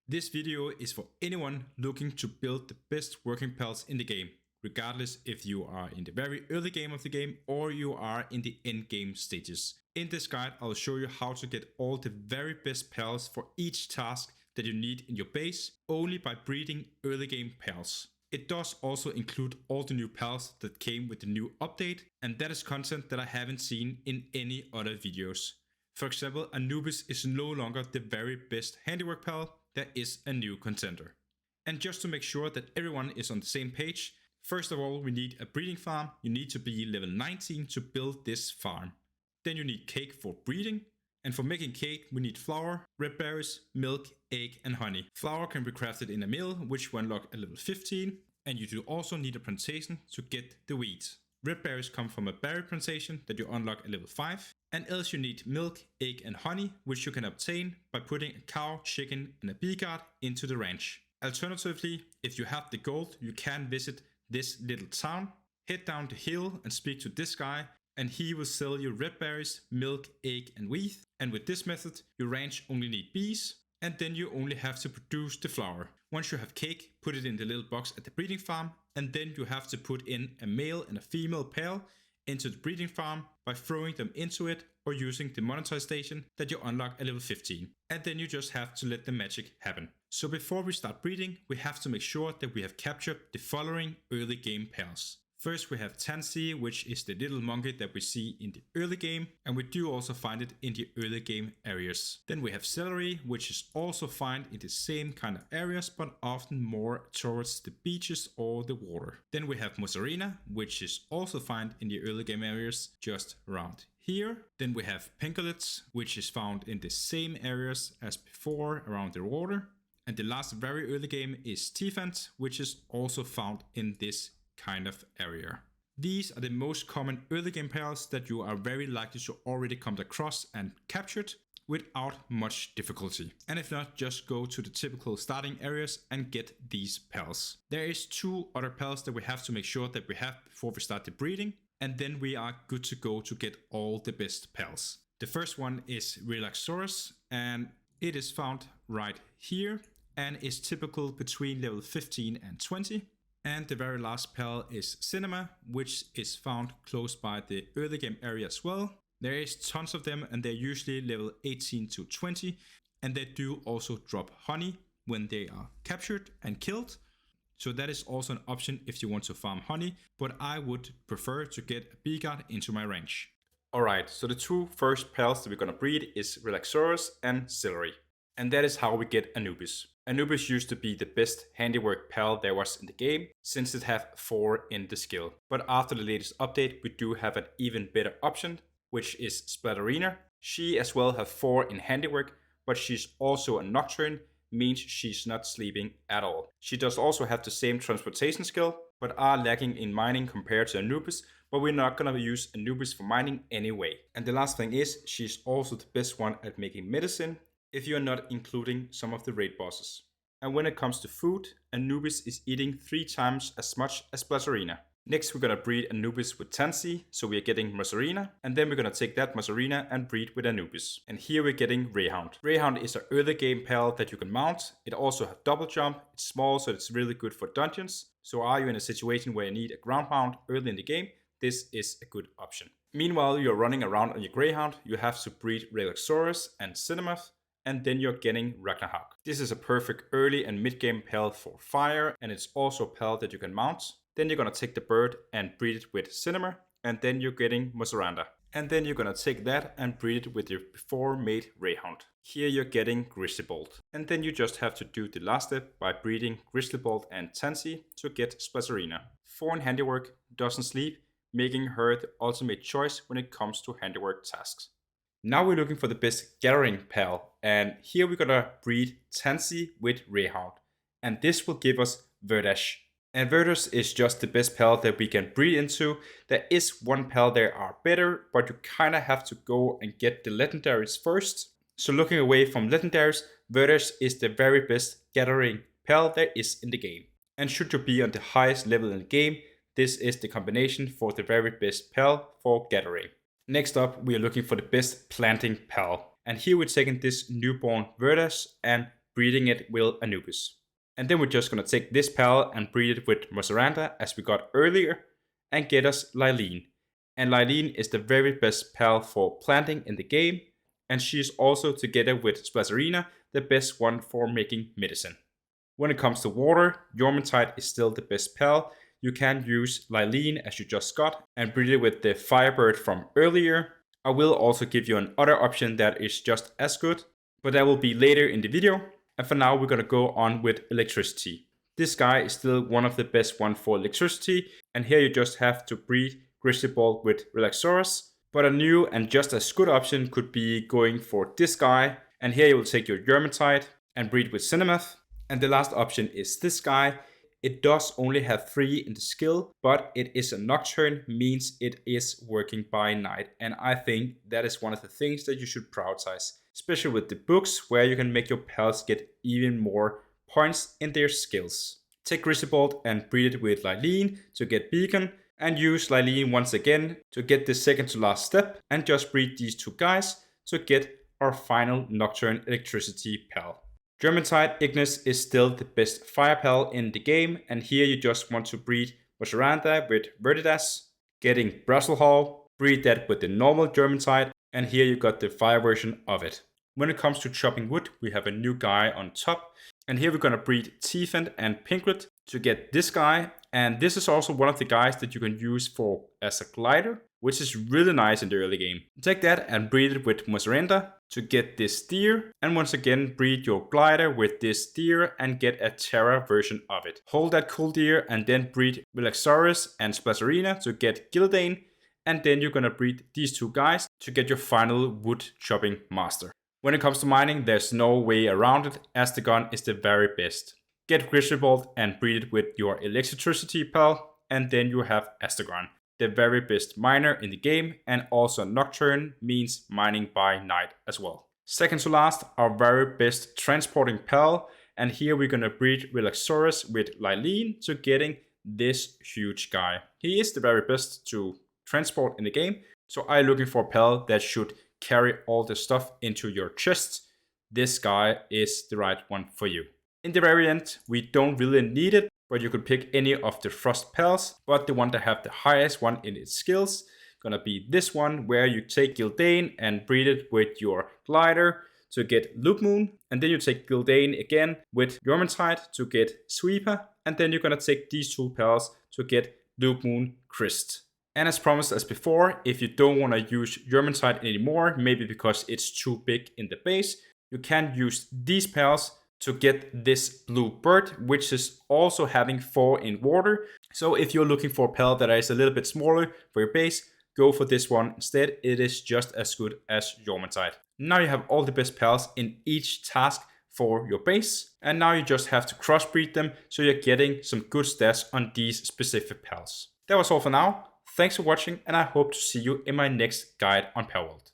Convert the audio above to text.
This video is for anyone looking to build the best working pals in the game, regardless if you are in the very early game of the game or you are in the end game stages. In this guide, I'll show you how to get all the very best pals for each task that you need in your base, only by breeding early game pals. It does also include all the new pals that came with the new update, and that is content that I haven't seen in any other videos. For example, Anubis is no longer the very best handiwork pal, there is a new contender. And just to make sure that everyone is on the same page, first of all we need a breeding farm. You need to be level 19 to build this farm. Then you need cake for breeding, and for making cake we need flour, red berries, milk, egg and honey. Flour can be crafted in a mill, which will unlock at level 15, and you do also need a plantation to get the wheat. Red berries come from a berry plantation that you unlock at level 5, and else you need milk, egg and honey, which you can obtain by putting a cow, chicken and a bee guard into the ranch. Alternatively, if you have the gold, you can visit this little town, head down the hill and speak to this guy, and he will sell you red berries, milk, egg and wheat. And with this method, your ranch only need bees, and then you only have to produce the flour. Once you have cake, put it in the little box at the breeding farm, and then you have to put in a male and a female pal into the breeding farm by throwing them into it or using the monetization that you unlock at level 15. And then you just have to let the magic happen. So before we start breeding, we have to make sure that we have captured the following early game pals. First we have Tansy, which is the little monkey that we see in the early game, and we do also find it in the early game areas. Then we have Celery, which is also found in the same kind of areas, but often more towards the beaches or the water. Then we have Mozzarina, which is also found in the early game areas just around here. Then we have Pangolins, which is found in the same areas as before around the water. And the last very early game is Tiefant, which is also found in this kind of area. These are the most common early game pals that you are very likely to already come across and captured without much difficulty. And if not, just go to the typical starting areas and get these pals. There is 2 other pals that we have to make sure that we have before we start the breeding, and then we are good to go to get all the best pals. The first one is Relaxaurus, and it is found right here and is typical between level 15 and 20. And the very last pal is Cinema, which is found close by the early game area as well. There is tons of them and they're usually level 18 to 20. And they do also drop honey when they are captured and killed. So that is also an option if you want to farm honey, but I would prefer to get a bee guard into my ranch. Alright, so the 2 first pals that we're gonna breed is Relaxaurus and Celery. And that is how we get Anubis. Anubis used to be the best handiwork pal there was in the game, since it had 4 in the skill. But after the latest update, we do have an even better option, which is Splatterina. She as well have 4 in handiwork, but she's also a nocturne, means she's not sleeping at all. She does also have the same transportation skill, but are lacking in mining compared to Anubis, but we're not gonna use Anubis for mining anyway. And the last thing is, she's also the best one at making medicine, if you are not including some of the raid bosses. And when it comes to food, Anubis is eating 3 times as much as Splatterina. Next we're gonna breed Anubis with Tansy, so we are getting Mozzarina, and then we're gonna take that Mozzarina and breed with Anubis. And here we're getting Greyhound. Greyhound is an early game pal that you can mount. It also has double jump, it's small so it's really good for dungeons. So are you in a situation where you need a ground pound early in the game, this is a good option. Meanwhile you're running around on your Greyhound, you have to breed Relaxaurus and Cinemath, and then you're getting Ragnarok. This is a perfect early and mid-game pal for fire, and it's also a pal that you can mount. Then you're gonna take the bird and breed it with Cinema, and then you're getting Mozzaranda. And then you're gonna take that and breed it with your before made Greyhound. Here you're getting Grizzlybolt. And then you just have to do the last step by breeding Grizzlybolt and Tansy to get Splatterina. 4 in handiwork, doesn't sleep, making her the ultimate choice when it comes to handiwork tasks. Now we're looking for the best gathering pal, and here we're gonna breed Tansy with Greyhound, and this will give us Verdash. And Verdash is just the best pal that we can breed into. There is 1 pal there are better, but you kinda have to go and get the legendaries first. So looking away from legendaries, Verdash is the very best gathering pal there is in the game. And should you be on the highest level in the game, this is the combination for the very best pal for gathering. Next up, we are looking for the best planting pal. And here we're taking this newborn Verdash and breeding it with Anubis. And then we're just going to take this pal and breed it with Mozaranda as we got earlier and get us Lylene. And Lylene is the very best pal for planting in the game, and she is also, together with Splasarina, the best one for making medicine. When it comes to water, Jormuntide is still the best pal. You can use Lylene as you just got and breed it with the Firebird from earlier. I will also give you another option that is just as good, but that will be later in the video. And for now, we're going to go on with Electricity. This guy is still one of the best ones for Electricity, and here you just have to breed Grizzlyball with Relaxaurus. But a new and just as good option could be going for this guy, and here you will take your Jormuntide and breed with Cinemath. And the last option is this guy. It does only have 3 in the skill, but it is a Nocturne, means it is working by night. And I think that is one of the things that you should prioritize, especially with the books where you can make your pals get even more points in their skills. Take Grizzlyball and breed it with Lylene to get Beacon, and use Lylene once again to get the second to last step, and just breed these 2 guys to get our final Nocturne Electricity pal. Jormuntide Ignis is still the best fire pal in the game, and here you just want to breed Mozaranda with Vertidas, getting Bristlehall, breed that with the normal Jormuntide, and here you got the fire version of it. When it comes to chopping wood, we have a new guy on top, and here we're gonna breed Tiefend and Pinklet to get this guy, and this is also one of the guys that you can use for as a glider, which is really nice in the early game. Take that and breed it with Mozaranda to get this deer, and once again breed your glider with this deer and get a Terra version of it. Hold that cool deer and then breed Relaxaurus and Splasarina to get Gildane, and then you're gonna breed these 2 guys to get your final wood chopping master. When it comes to mining, there's no way around it, as the gun is the very best. Get Grizzlyball and breed it with your Electricity pal, and then you have Astagon, the very best miner in the game, and also Nocturne, means mining by night as well. Second to last, our very best transporting pal, and here we're gonna breed Relaxaurus with Lylene to getting this huge guy. He is the very best to transport in the game, so I'm looking for a pal that should carry all the stuff into your chest. This guy is the right one for you. In the very end, we don't really need it, but you could pick any of the Frost pals, but the one that have the highest one in its skills gonna be this one, where you take Gildane and breed it with your glider to get Loop Moon, and then you take Gildane again with Jormuntide to get Sweeper, and then you're gonna take these 2 pals to get Loop Moon Crest. And as promised as before, if you don't want to use Jormuntide anymore, maybe because it's too big in the base, you can use these pals to get this blue bird, which is also having 4 in water. So if you're looking for a pal that is a little bit smaller for your base, go for this one instead. It is just as good as Jormuntide. Now you have all the best pals in each task for your base, and now you just have to crossbreed them so you're getting some good stats on these specific pals. That was all for now. Thanks for watching, and I hope to see you in my next guide on Palworld.